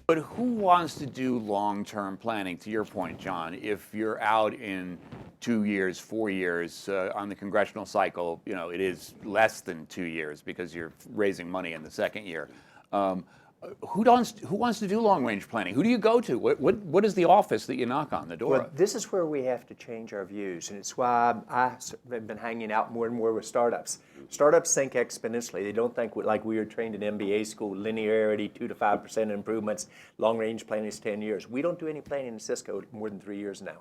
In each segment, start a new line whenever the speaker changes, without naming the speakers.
But who wants to do long-term planning, to your point, John, if you're out in 2 years, 4 years, on the congressional cycle, it is less than 2 years because you're raising money in the second year. Who wants to do long-range planning? Who do you go to? What is the office that you knock on the door
Well,
of?
this is where we have to change our views, and it's why I've been hanging out more and more with startups. Startups think exponentially. They don't think like we were trained in MBA school, linearity, 2 to 5% improvements, long-range planning is 10 years. We don't do any planning in Cisco more than 3 years now.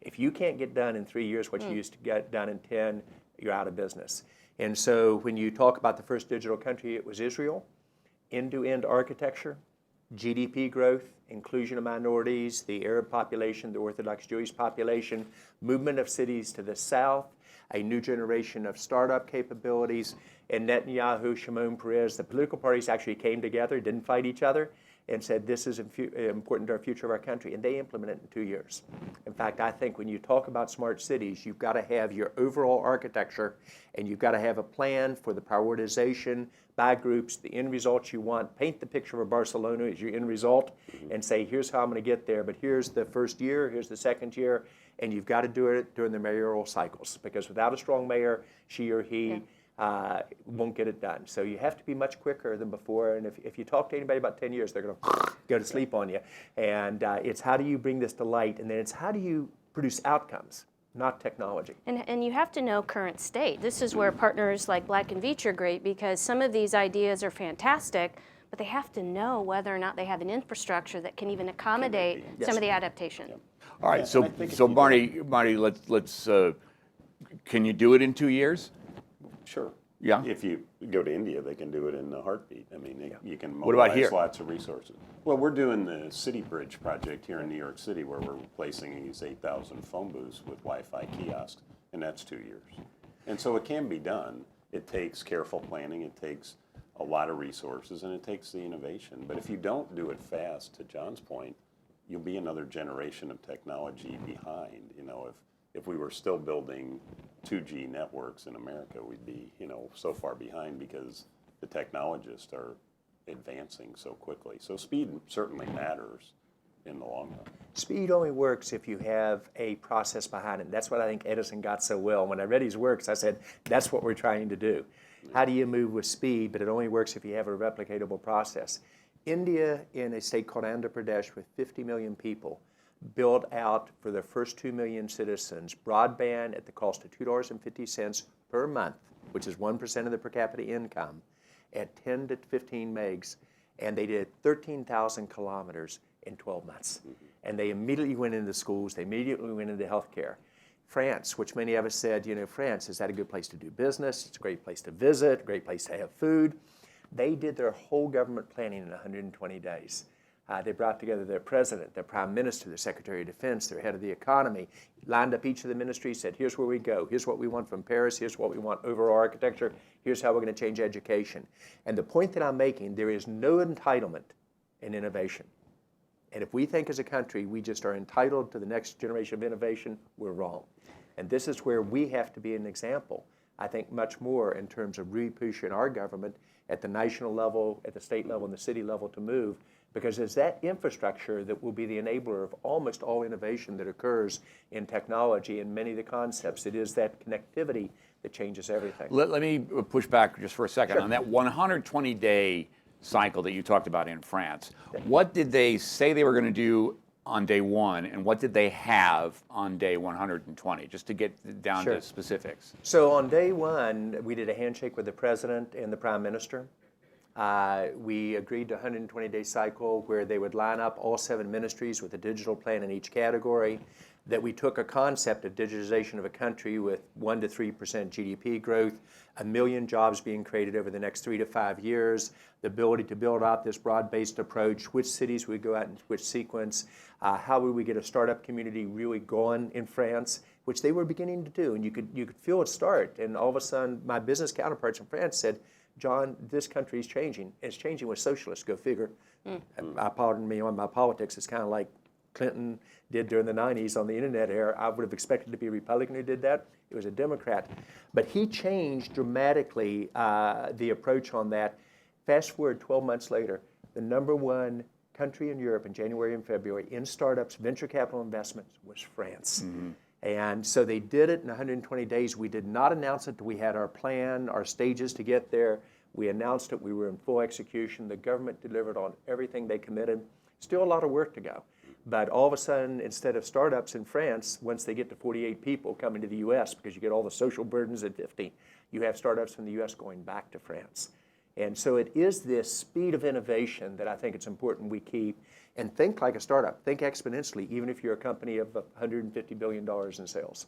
If you can't get done in 3 years what you used to get done in 10, you're out of business. And so when you talk about the first digital country, it was Israel. End-to-end architecture, GDP growth, inclusion of minorities, the Arab population, the Orthodox Jewish population, movement of cities to the south, a new generation of startup capabilities, and Netanyahu, Shimon Peres, the political parties actually came together, didn't fight each other, and said this is important to our future of our country, and they implemented it in 2 years. In fact, I think when you talk about smart cities, you've got to have your overall architecture, and you've got to have a plan for the prioritization by groups, the end results you want. Paint the picture of Barcelona as your end result, and say, here's how I'm going to get there, but here's the first year, here's the second year, and you've got to do it during the mayoral cycles, because without a strong mayor, she or he won't get it done. So you have to be much quicker than before, and if you talk to anybody about 10 years, they're going to go to sleep on you. And it's how do you bring this to light, and then it's how do you produce outcomes, not technology.
And you have to know current state. This is where partners like Black and Veatch are great, because some of these ideas are fantastic, but they have to know whether or not they have an infrastructure that can even accommodate some of the adaptation.
Yeah. All right, so Marty, let's can you do it in 2 years?
Sure.
Yeah.
If you go to India, they can do it in a heartbeat. I mean, you can
What about
mobilize
here?
lots of resources. Well, we're doing the City Bridge project here in New York City, where we're replacing these 8,000 phone booths with Wi-Fi kiosks, and that's 2 years. And so it can be done. It takes careful planning. It takes a lot of resources, and it takes the innovation. But if you don't do it fast, to John's point, you'll be another generation of technology behind. If we were still building 2G networks in America, we'd be, so far behind because the technologists are advancing so quickly. So speed certainly matters in the long run.
Speed only works if you have a process behind it. That's what I think Edison got so well. When I read his works, I said, that's what we're trying to do. How do you move with speed? But it only works if you have a replicatable process. India, in a state called Andhra Pradesh with 50 million people, built out for their first 2 million citizens broadband at the cost of $2.50 per month, which is 1% of the per capita income, at 10 to 15 megs, and they did 13,000 kilometers in 12 months. And they immediately went into schools, they immediately went into healthcare. France, which many of us said, France, is that a good place to do business? It's a great place to visit, a great place to have food. They did their whole government planning in 120 days. They brought together their president, their prime minister, their secretary of defense, their head of the economy, lined up each of the ministries, said, here's where we go. Here's what we want from Paris. Here's what we want overall architecture. Here's how we're going to change education. And the point that I'm making, there is no entitlement in innovation. And if we think as a country we just are entitled to the next generation of innovation, we're wrong. And this is where we have to be an example, I think, much more in terms of really pushing our government at the national level, at the state level, and the city level to move. Because it's that infrastructure that will be the enabler of almost all innovation that occurs in technology and many of the concepts. It is that connectivity that changes everything.
Let me push back just for a second.
Sure.
On that 120-day cycle that you talked about in France, what did they say they were going to do on day one, and what did they have on day 120, just to get down to specifics?
So on day one, we did a handshake with the president and the prime minister. We agreed to a 120-day cycle where they would line up all 7 ministries with a digital plan in each category, that we took a concept of digitization of a country with 1 to 3% GDP growth, 1 million jobs being created over the next 3 to 5 years, the ability to build out this broad-based approach, which cities would go out in which sequence, how would we get a startup community really going in France, which they were beginning to do. And you could feel it start. And all of a sudden, my business counterparts in France said, John, this country is changing. It's changing with socialists, go figure. Pardon me on my politics. It's kind of like Clinton did during the 90s on the internet era. I would have expected to be a Republican who did that. It was a Democrat. But he changed dramatically the approach on that. Fast forward 12 months later, the #1 country in Europe in January and February in startups, venture capital investments, was France. And so they did it in 120 days. We did not announce it. We had our plan, our stages to get there. We announced it. We were in full execution. The government delivered on everything they committed. Still a lot of work to go. But all of a sudden, instead of startups in France, once they get to 48 people coming to the U.S., because you get all the social burdens at 50, you have startups from the U.S. going back to France. And so it is this speed of innovation that I think it's important we keep. And think like a startup. Think exponentially, even if you're a company of $150 billion in sales.